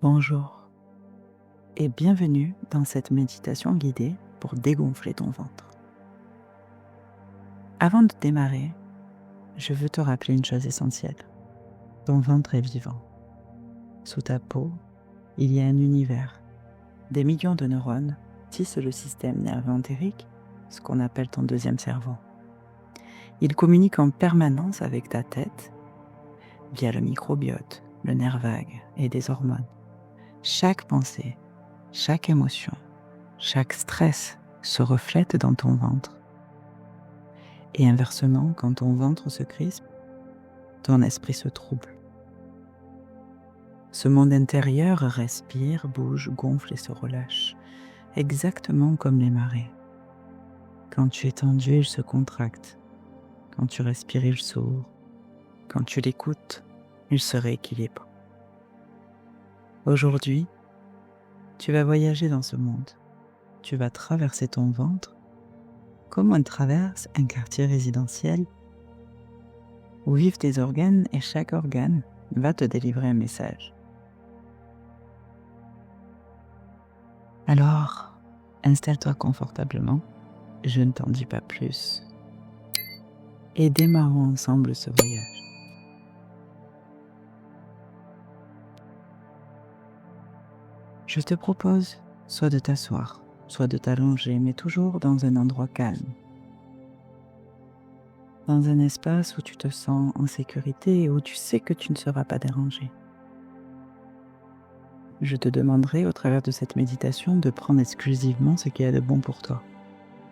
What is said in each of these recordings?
Bonjour et bienvenue dans cette méditation guidée pour dégonfler ton ventre. Avant de démarrer, je veux te rappeler une chose essentielle. Ton ventre est vivant. Sous ta peau, il y a un univers. Des millions de neurones tissent le système nerveux entérique, ce qu'on appelle ton deuxième cerveau. Il communique en permanence avec ta tête via le microbiote, le nerf vague et des hormones. Chaque pensée, chaque émotion, chaque stress se reflète dans ton ventre. Et inversement, quand ton ventre se crispe, ton esprit se trouble. Ce monde intérieur respire, bouge, gonfle et se relâche, exactement comme les marées. Quand tu es tendu, il se contracte. Quand tu respires, il s'ouvre. Quand tu l'écoutes, il se rééquilibre. Aujourd'hui, tu vas voyager dans ce monde. Tu vas traverser ton ventre comme on traverse un quartier résidentiel où vivent tes organes et chaque organe va te délivrer un message. Alors, installe-toi confortablement, je ne t'en dis pas plus, et démarrons ensemble ce voyage. Je te propose soit de t'asseoir, soit de t'allonger, mais toujours dans un endroit calme. Dans un espace où tu te sens en sécurité et où tu sais que tu ne seras pas dérangé. Je te demanderai au travers de cette méditation de prendre exclusivement ce qui est de bon pour toi,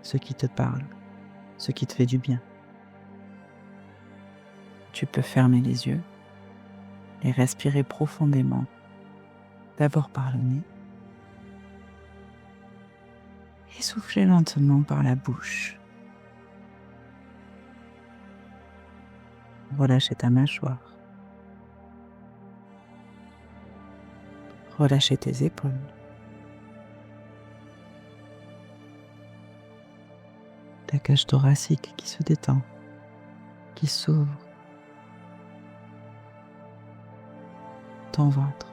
ce qui te parle, ce qui te fait du bien. Tu peux fermer les yeux et respirer profondément, d'abord par le nez, et souffler lentement par la bouche. Relâchez ta mâchoire. Relâchez tes épaules. Ta cage thoracique qui se détend, qui s'ouvre. Ton ventre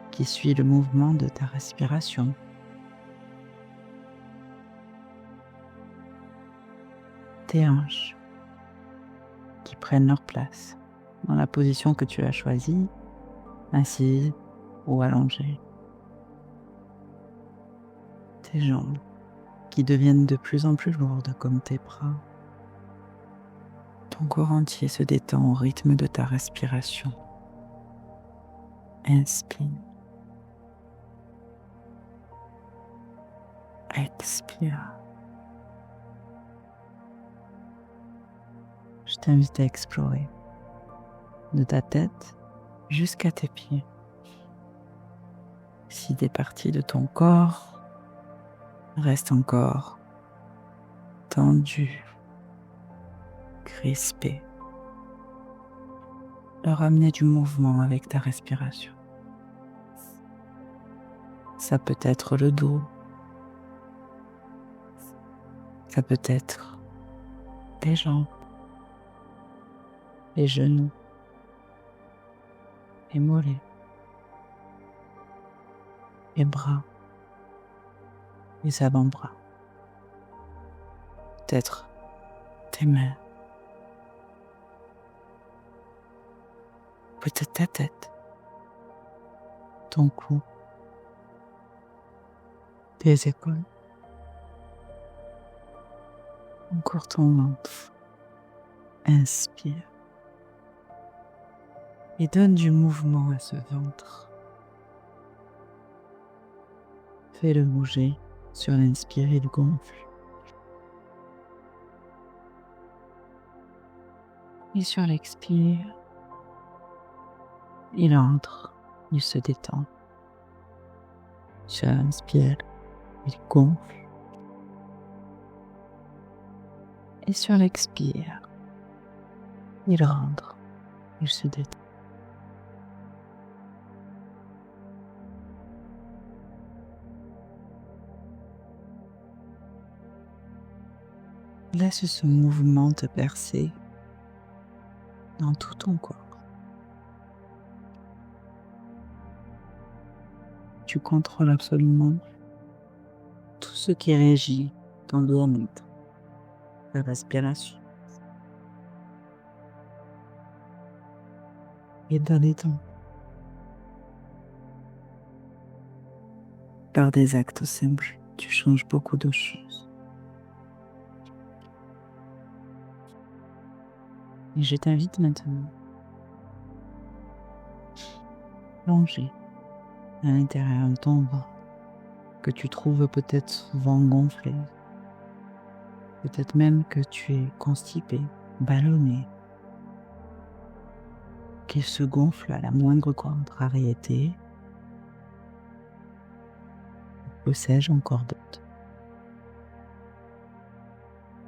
qui suit le mouvement de ta respiration. Tes hanches qui prennent leur place dans la position que tu as choisie, assise ou allongée. Tes jambes qui deviennent de plus en plus lourdes comme tes bras. Ton corps entier se détend au rythme de ta respiration. Inspire. Expire. Je t'invite à explorer de ta tête jusqu'à tes pieds. Si des parties de ton corps restent encore tendues, crispées, leur amener du mouvement avec ta respiration. Ça peut être le dos, ça peut être les jambes, les genoux, les mollets, les bras, les avant-bras, peut-être tes mains, peut-être ta tête, ton cou, tes épaules, encore ton ventre. Inspire et donne du mouvement à ce ventre. Fais-le bouger. Sur l'inspire, il gonfle. Et sur l'expire, il entre, il se détend. Sur l'inspire, il gonfle. Et sur l'expire, il rentre, il se détend. Laisse ce mouvement te bercer dans tout ton corps. tu contrôles absolument tout ce qui régit ton bien-être, la respiration. Et dans les temps, par des actes simples, tu changes beaucoup de choses. Et je t'invite maintenant à plonger à l'intérieur de ton ventre, que tu trouves peut-être souvent gonflé, peut-être même que tu es constipé, ballonné, qu'il se gonfle à la moindre contrariété, que sais-je encore d'autre.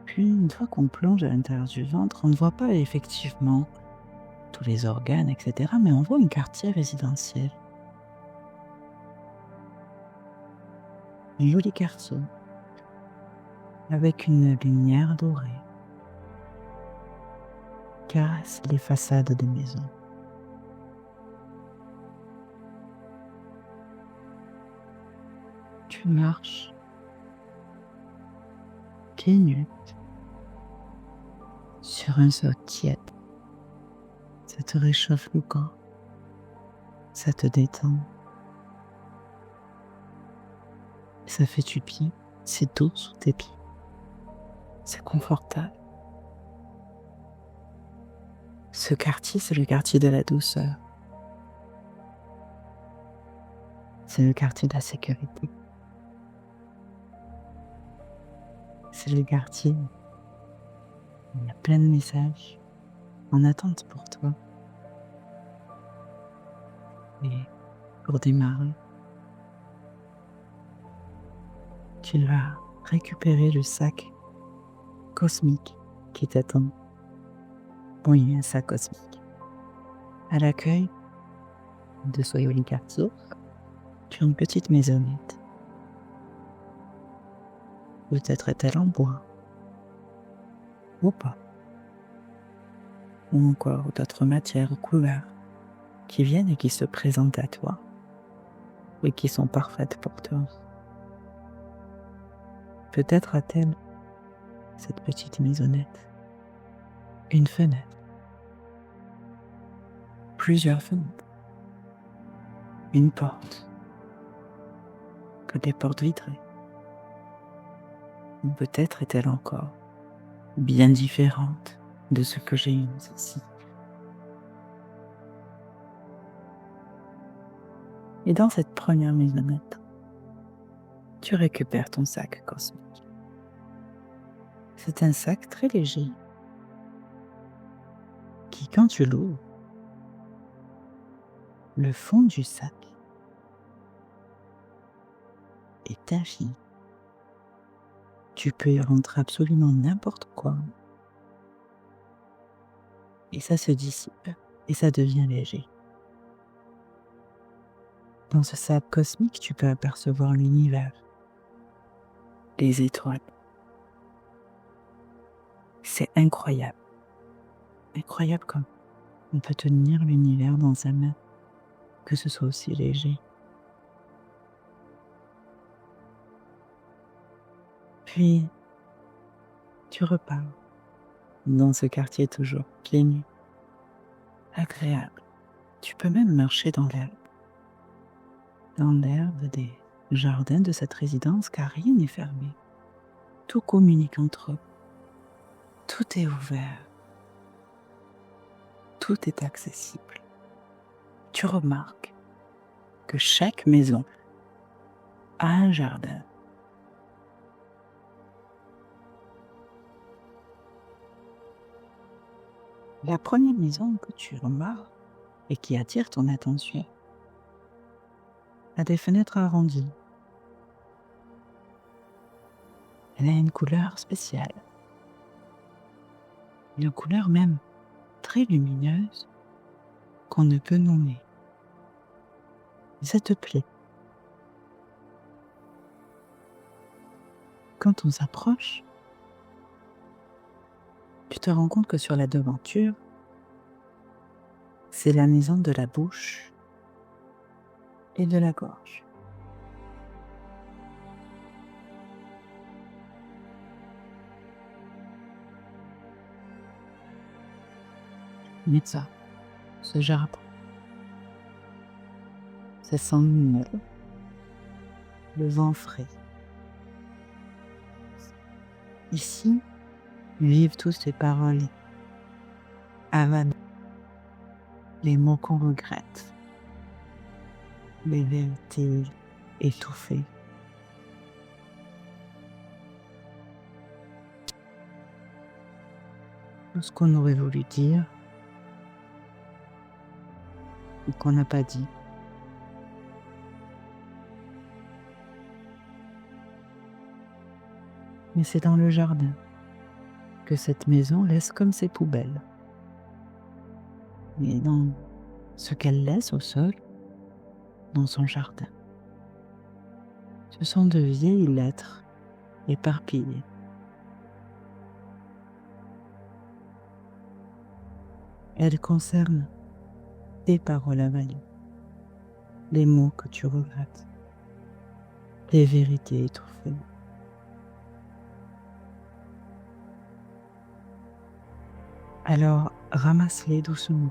Puis, une fois qu'on plonge à l'intérieur du ventre, on ne voit pas effectivement tous les organes, etc., mais on voit un quartier résidentiel. Un joli quartier, avec une lumière dorée, caresse les façades des maisons. Tu marches pieds nus sur un sol tiède. Ça te réchauffe le corps, ça te détend. Ça fait du bien, c'est doux sous tes pieds. C'est confortable. Ce quartier, c'est le quartier de la douceur. C'est le quartier de la sécurité. C'est le quartier où il y a plein de messages en attente pour toi. Et pour démarrer, tu vas récupérer le sac cosmique qui t'attend. Oui, un sac cosmique. À l'accueil de Soyoli Carrefour, tu as une petite maisonnette. Peut-être est-elle en bois, ou pas. Ou encore d'autres matières ou couleurs qui viennent et qui se présentent à toi et qui sont parfaites pour toi. Peut-être a-t-elle, cette petite maisonnette, une fenêtre, plusieurs fenêtres, une porte, que des portes vitrées. Ou peut-être est-elle encore bien différente de ce que j'ai eu ici. Et dans cette première maisonnette, tu récupères ton sac cosmique. C'est un sac très léger qui, quand tu l'ouvres, le fond du sac est infini. Tu peux y rentrer absolument n'importe quoi. Et ça se dissipe et ça devient léger. Dans ce sac cosmique, tu peux apercevoir l'univers, les étoiles. C'est incroyable. Incroyable comme on peut tenir l'univers dans sa main, que ce soit aussi léger. Puis, tu repars dans ce quartier toujours pieds nus, agréable. Tu peux même marcher dans l'herbe des jardins de cette résidence, car rien n'est fermé. Tout communique entre eux. Tout est ouvert. Tout est accessible. Tu remarques que chaque maison a un jardin. La première maison que tu remarques et qui attire ton attention a des fenêtres arrondies. Elle a une couleur spéciale. Une couleur même très lumineuse qu'on ne peut nommer. Ça te plaît. Quand on s'approche, tu te rends compte que sur la devanture, c'est la maison de la bouche et de la gorge. Mais ça, ce jardin, c'est sans lumière, le vent frais. Ici, vivent tous ces paroles avanées, les mots qu'on regrette, les vérités étouffées. Tout ce qu'on aurait voulu dire ou qu'on n'a pas dit. Mais c'est dans le jardin que cette maison laisse comme ses poubelles. Et dans ce qu'elle laisse au sol, dans son jardin, ce sont de vieilles lettres éparpillées. Elles concernent tes paroles avanées, les mots que tu regrettes, les vérités étouffées. Alors ramasse-les doucement.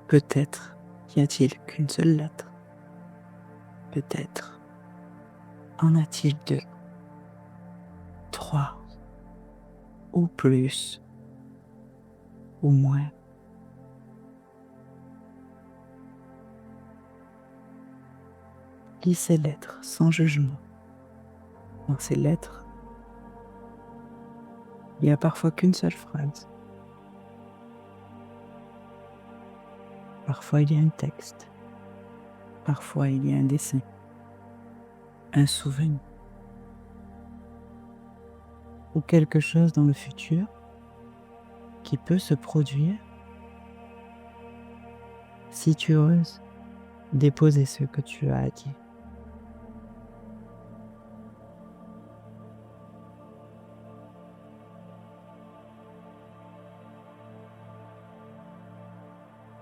Peut-être n'y a-t-il qu'une seule lettre. Peut-être en a-t-il 2, 3 ou plus ou moins. Lis ces lettres sans jugement. Dans ces lettres, il n'y a parfois qu'une seule phrase. Parfois il y a un texte. Parfois il y a un dessin. Un souvenir. Ou quelque chose dans le futur qui peut se produire si tu oses déposer ce que tu as à dire.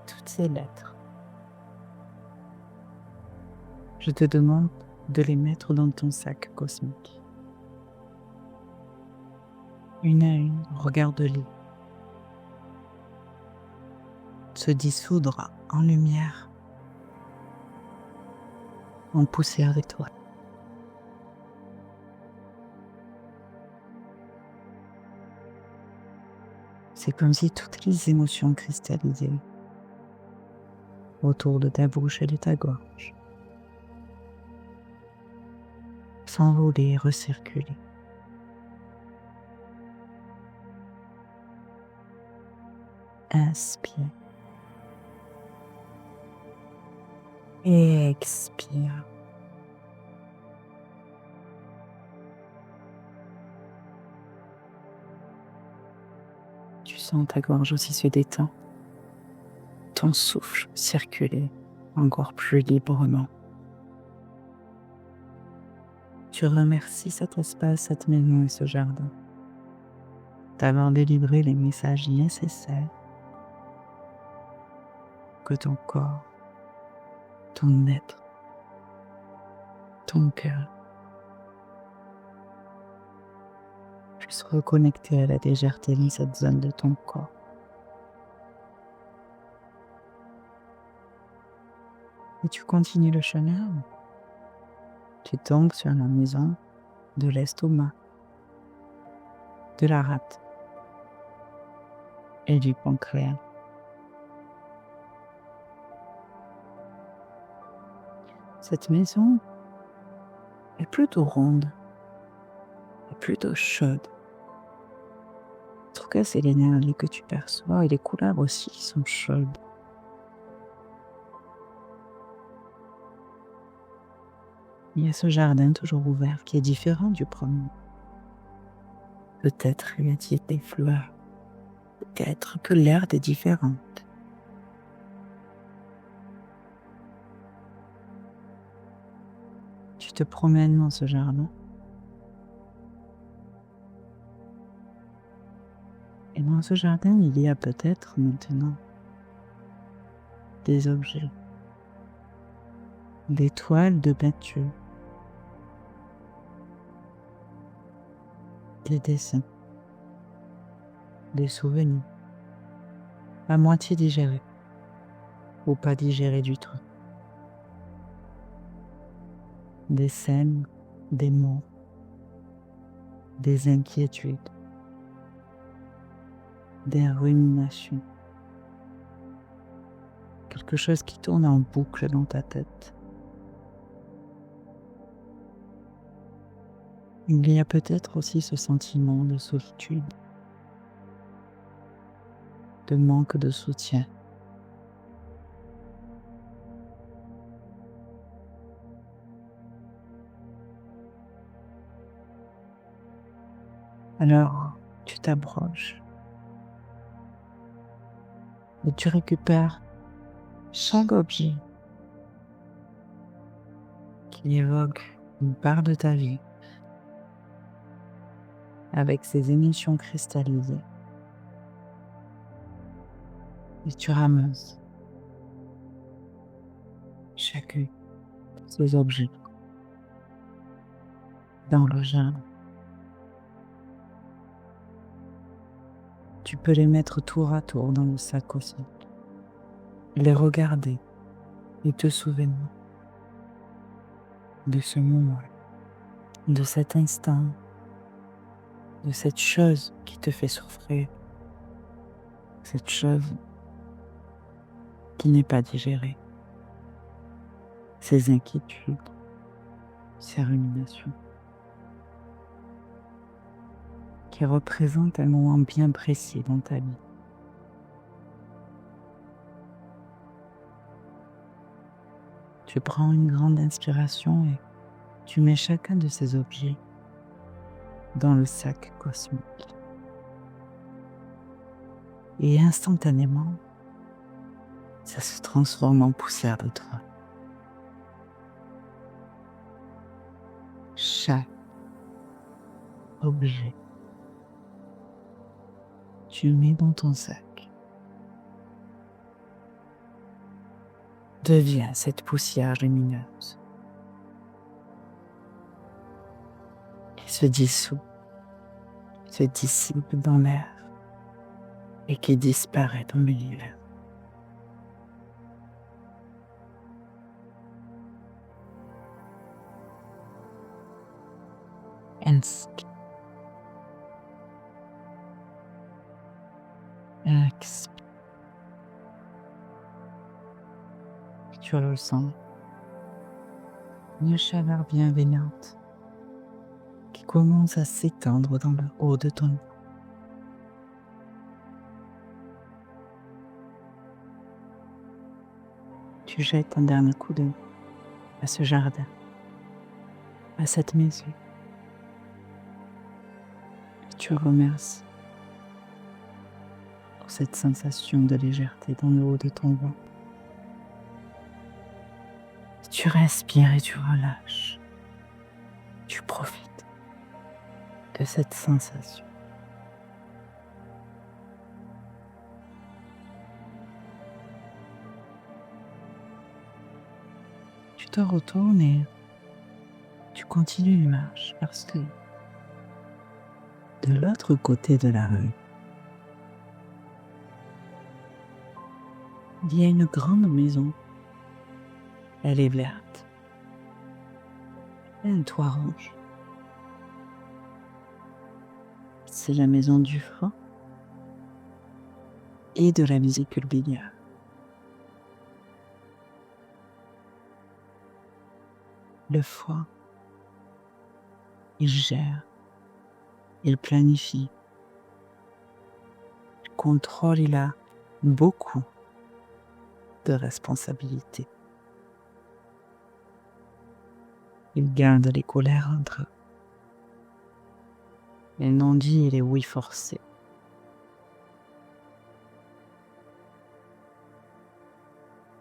Toutes ces lettres, je te demande de les mettre dans ton sac cosmique. Une à une, regarde-les. Se dissoudre en lumière, en poussière d'étoiles. C'est comme si toutes les émotions cristallisaient autour de ta bouche et de ta gorge, s'envoler et recirculer. Inspire. Et expire. Tu sens ta gorge aussi se détendre, ton souffle circuler encore plus librement. Tu remercies cet espace, cette maison et ce jardin d'avoir délivré les messages nécessaires que ton corps, ton être, ton cœur puisse reconnecter à la légèreté dans cette zone de ton corps. Et tu continues le chemin. Tu tombes sur la maison de l'estomac, de la rate et du pancréas. Cette maison est plutôt ronde, est plutôt chaude. En tout cas, c'est l'énergie que tu perçois et les couleurs aussi sont chaudes. Il y a ce jardin toujours ouvert qui est différent du premier. Peut-être y a-t-il des fleurs, peut-être que l'herbe est différente. Tu te promènes dans ce jardin et dans ce jardin, il y a peut-être maintenant des objets, des toiles de peinture, des dessins, des souvenirs, à moitié digérés ou pas digérés du tout, des scènes, des mots, des inquiétudes, des ruminations, quelque chose qui tourne en boucle dans ta tête. Il y a peut-être aussi ce sentiment de solitude, de manque de soutien. Alors, tu t'approches et tu récupères chaque objet qui évoque une part de ta vie avec ses émotions cristallisées. Et tu ramasses chacun de ces objets dans le jardin. Tu peux les mettre tour à tour dans le sac aussi, les regarder et te souvenir de ce moment, de cet instant, de cette chose qui te fait souffrir, cette chose qui n'est pas digérée, ces inquiétudes, ces ruminations, qui représentent un moment bien précis dans ta vie. Tu prends une grande inspiration et tu mets chacun de ces objets dans le sac cosmique. Et instantanément, ça se transforme en poussière de toi. Chaque objet, tu mets dans ton sac, devient cette poussière lumineuse qui se dissout, se dissipe dans l'air et qui disparaît dans l'univers. Inspire. Expire. Tu ressens une chaleur bienveillante qui commence à s'étendre dans le haut de ton cou. Tu jettes un dernier coup d'œil à ce jardin, à cette maison. Tu remercies pour cette sensation de légèreté dans le haut de ton ventre. Tu respires et tu relâches. Tu profites de cette sensation. Tu te retournes et tu continues une marche parce que de l'autre côté de la rue, il y a une grande maison. Elle est verte. Elle a un toit rouge. C'est la maison du foie et de la vésicule biliaire. Le foie, il gère, il planifie, il contrôle, il a beaucoup de responsabilités. Il garde les colères entre eux, les non-dits et les oui forcés.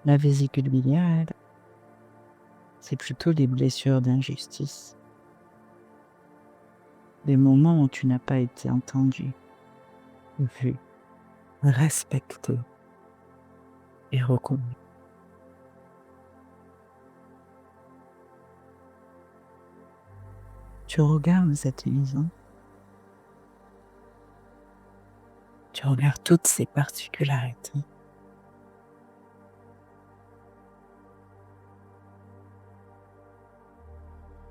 La vésicule biliaire, elle, c'est plutôt les blessures d'injustice. Des moments où tu n'as pas été entendu, vu, respecté et reconnu. Tu regardes cette maison Tu regardes toutes ces particularités.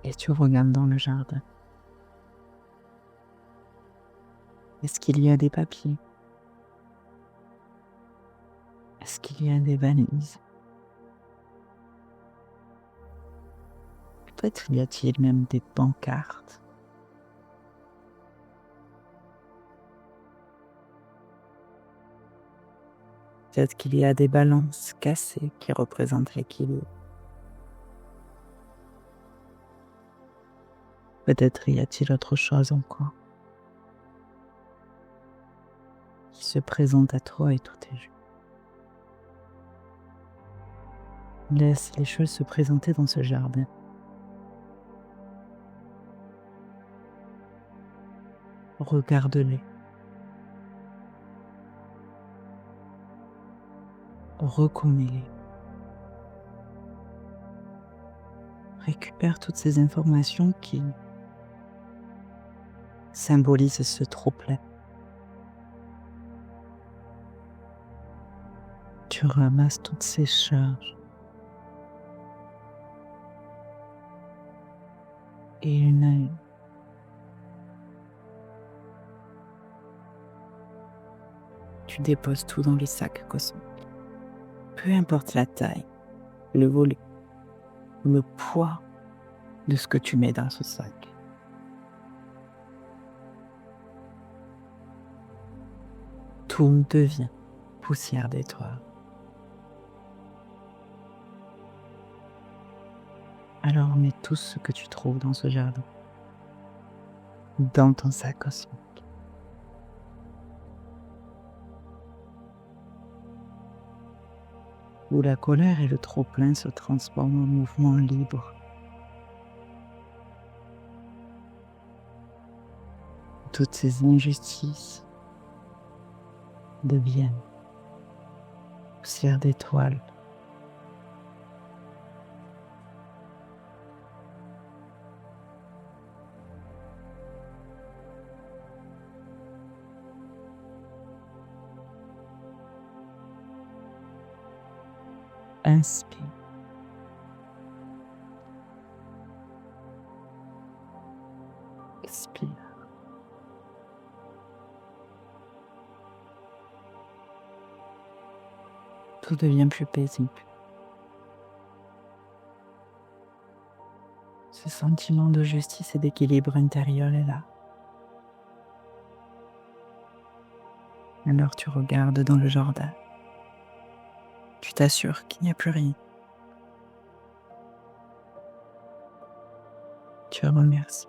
Et tu regardes dans le jardin. Est-ce qu'il y a des papiers? Est-ce qu'il y a des valises? Peut-être y a-t-il même des pancartes. Peut-être qu'il y a des balances cassées qui représentent l'équilibre. Peut-être y a-t-il autre chose encore qui se présente à toi et tout est juste. Laisse les choses se présenter dans ce jardin. Regarde-les. Reconnais-les. Récupère toutes ces informations qui symbolisent ce trop-plein. Tu ramasses toutes ces charges. Et une à une. Tu déposes tout dans les sacs cosmiques. Peu importe la taille, le volume, le poids de ce que tu mets dans ce sac. Tout devient poussière d'étoiles. Alors mets tout ce que tu trouves dans ce jardin dans ton sac cosmique. Où la colère et le trop-plein se transforment en mouvement libre. Toutes ces injustices deviennent poussière d'étoiles. Inspire. Expire. Tout devient plus paisible. Ce sentiment de justice et d'équilibre intérieur est là. Alors tu regardes dans le jardin. Tu t'assures qu'il n'y a plus rien. Tu remercies.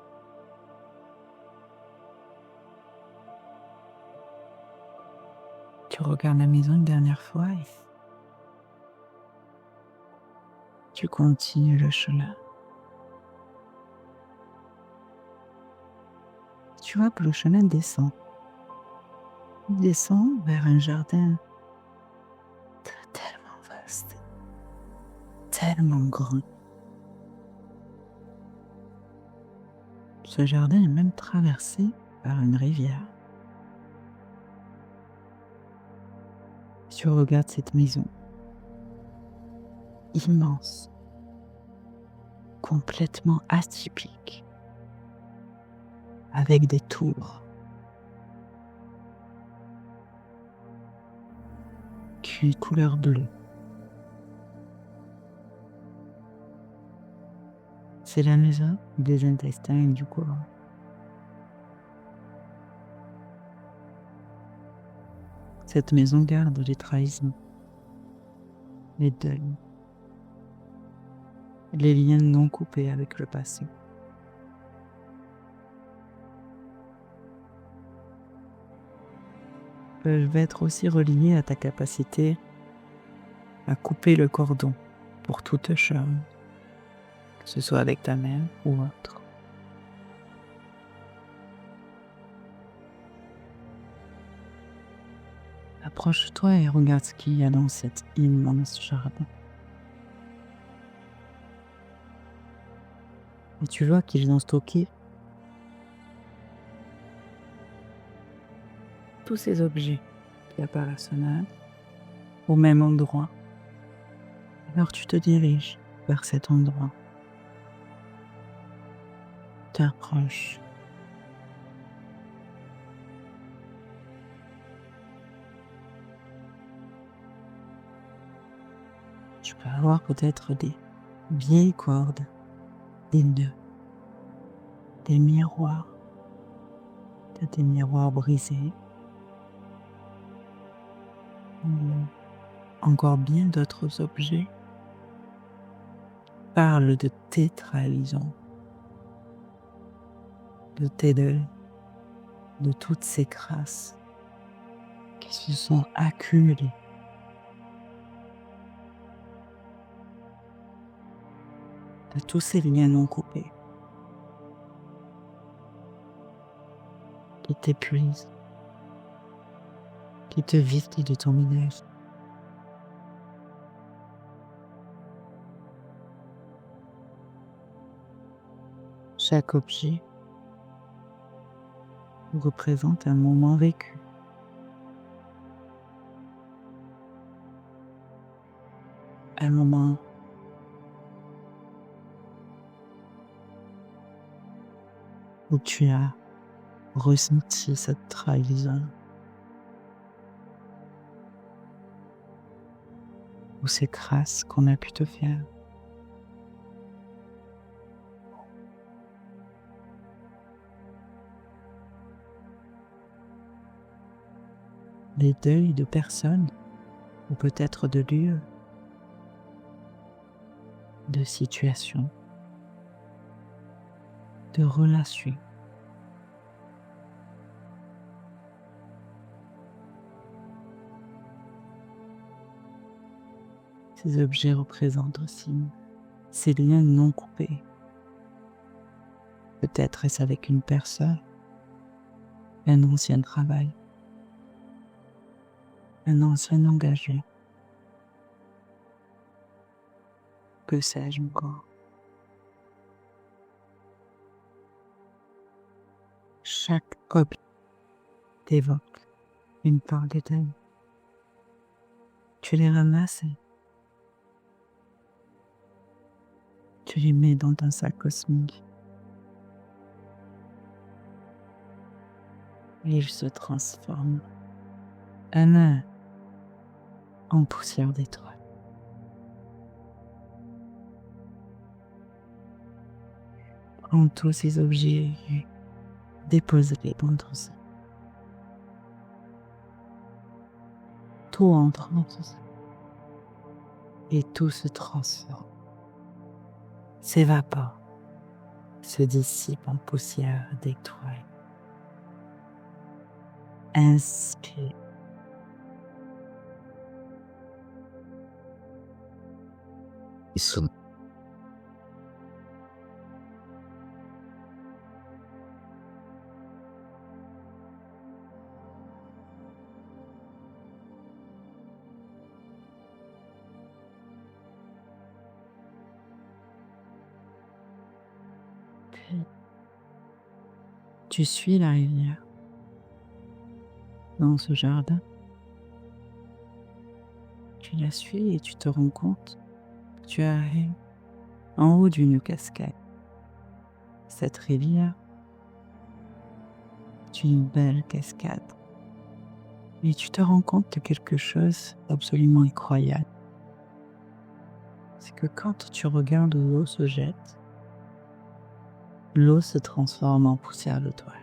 Tu regardes la maison une dernière fois et tu continues le chemin. Tu vois que le chemin descend. Il descend vers un jardin tellement vaste, tellement grand. Ce jardin est même traversé par une rivière. Tu regardes cette maison, immense, complètement atypique, avec des tours, qui couleur bleue. C'est la maison des intestins et du côlon. Cette maison garde les trahisons, les deuils, les liens non coupés avec le passé. Peuvent être aussi reliés à ta capacité à couper le cordon pour toute chose, que ce soit avec ta mère ou autre. Approche-toi et regarde ce qu'il y a dans cet immense jardin. Et tu vois qu'ils ont stocké tous ces objets qui apparaissent là, au même endroit. Alors tu te diriges vers cet endroit. T'approches. Tu peux avoir peut-être des vieilles cordes, des nœuds, des miroirs. Tu as des miroirs brisés. Ou encore bien d'autres objets. Parle de tes trahisons, de tes deuils, de toutes ces grâces qui se sont accumulées. De tous ces liens non coupés qui t'épuisent, qui te vident de ton énergie. Chaque objet représente un moment vécu. Un moment où tu as ressenti cette trahison, ou ces grâces qu'on a pu te faire. Les deuils de personnes, ou peut-être de lieux, de situations, de relations. Ces objets représentent aussi ces liens non coupés. Peut-être est-ce avec une personne, un ancien travail, un ancien engagement. Que sais-je encore? Chaque objet t'évoque une part de ta vie. Tu les ramasses et tu les mets dans ton sac cosmique. Et ils se transforment un à un en poussière d'étoiles. Prends tous ces objets et dépose-les dans ton sac. Tout entre dans ton sac. Et tout se transforme, s'évapore, se dissipe en poussière d'étoiles. Inspire. Puis, tu suis la rivière dans ce jardin. Tu la suis et tu te rends compte que tu arrives en haut d'une cascade. Cette rivière est une belle cascade. Et tu te rends compte de quelque chose d'absolument incroyable. C'est que quand tu regardes où l'eau se jette, l'eau se transforme en poussière d'étoiles.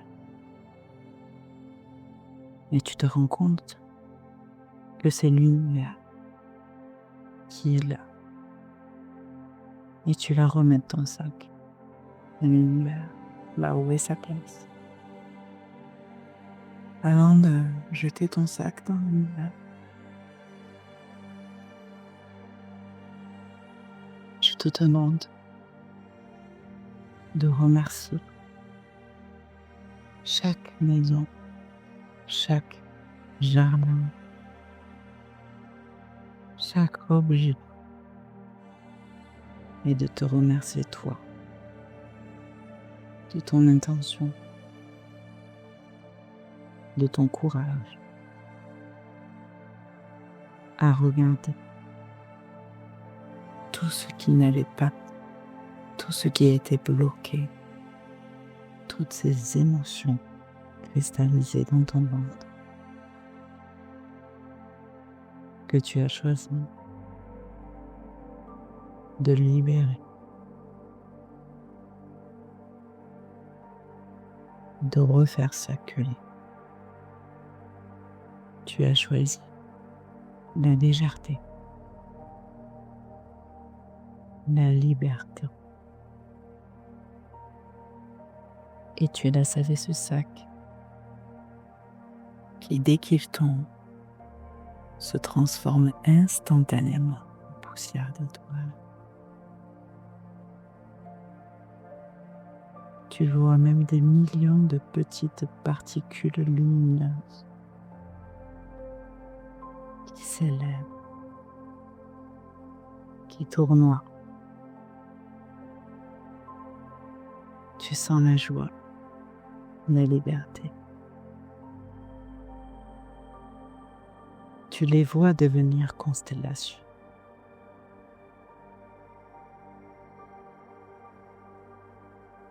Et tu te rends compte que c'est l'univers qui est là. Et tu la remets dans ton sac. L'univers, là où est sa place. Avant de jeter ton sac dans l'univers, je te demande de remercier chaque maison, chaque jardin, chaque objet, et de te remercier toi, de ton intention, de ton courage, à regarder tout ce qui n'allait pas, tout ce qui était bloqué, toutes ces émotions cristallisées dans ton ventre que tu as choisi de libérer, de refaire circuler. Tu as choisi la légèreté, la liberté. Et tu laisses avec ce sac qui, dès qu'il tombe, se transforme instantanément en poussière d'étoiles. Tu vois même des millions de petites particules lumineuses qui s'élèvent, qui tournoient. Tu sens la joie, la liberté. Tu les vois devenir constellations.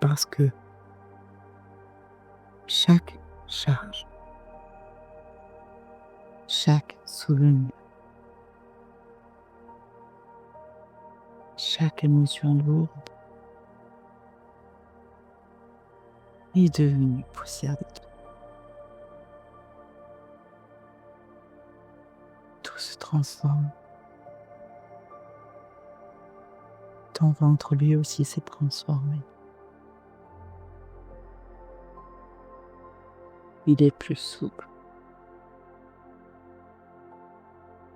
Parce que chaque charge, chaque souvenir, chaque émotion lourde est devenue poussière d'étoiles. Tout se transforme. Ton ventre lui aussi s'est transformé. Il est plus souple.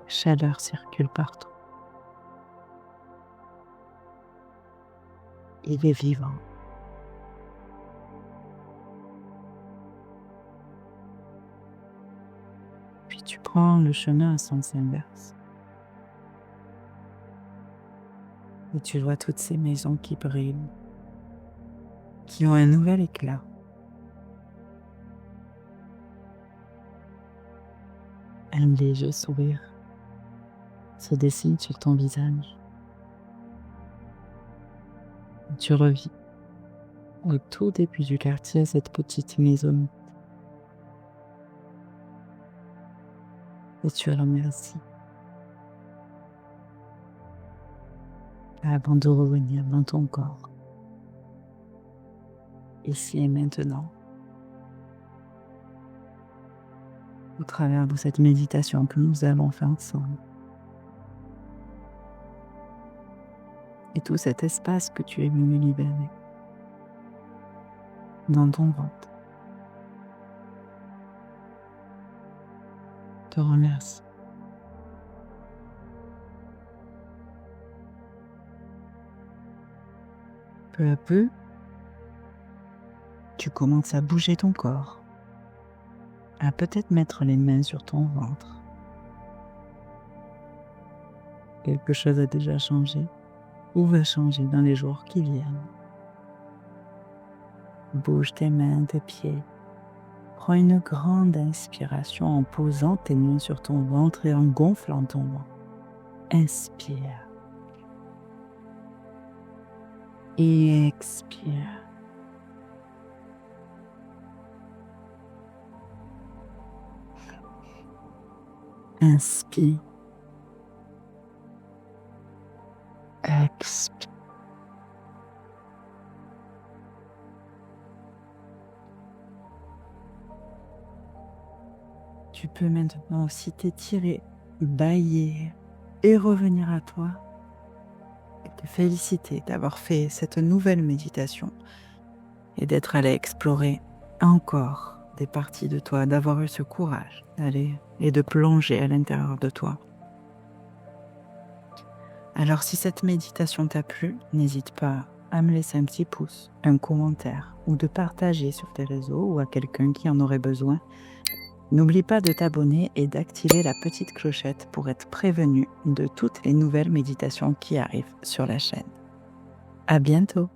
La chaleur circule partout. Il est vivant. Puis tu prends le chemin à sens inverse. Et tu vois toutes ces maisons qui brillent, qui ont un nouvel éclat. Un léger sourire se dessine sur ton visage. Et tu revis au tout début du quartier cette petite maison. Et tu la remercies. Avant de revenir dans ton corps, ici et maintenant, au travers de cette méditation que nous allons faire ensemble. Et tout cet espace que tu es venu libérer dans ton ventre te remercie. Peu à peu, tu commences à bouger ton corps, à peut-être mettre les mains sur ton ventre. Quelque chose a déjà changé ou va changer dans les jours qui viennent. Bouge tes mains, tes pieds. Prends une grande inspiration en posant tes mains sur ton ventre et en gonflant ton ventre. Inspire. Et expire. Inspire. Expire. Tu peux maintenant aussi t'étirer, bâiller et revenir à toi et te féliciter d'avoir fait cette nouvelle méditation et d'être allé explorer encore des parties de toi, d'avoir eu ce courage d'aller et de plonger à l'intérieur de toi. Alors si cette méditation t'a plu, n'hésite pas à me laisser un petit pouce, un commentaire ou de partager sur tes réseaux ou à quelqu'un qui en aurait besoin. N'oublie pas de t'abonner et d'activer la petite clochette pour être prévenu de toutes les nouvelles méditations qui arrivent sur la chaîne. À bientôt!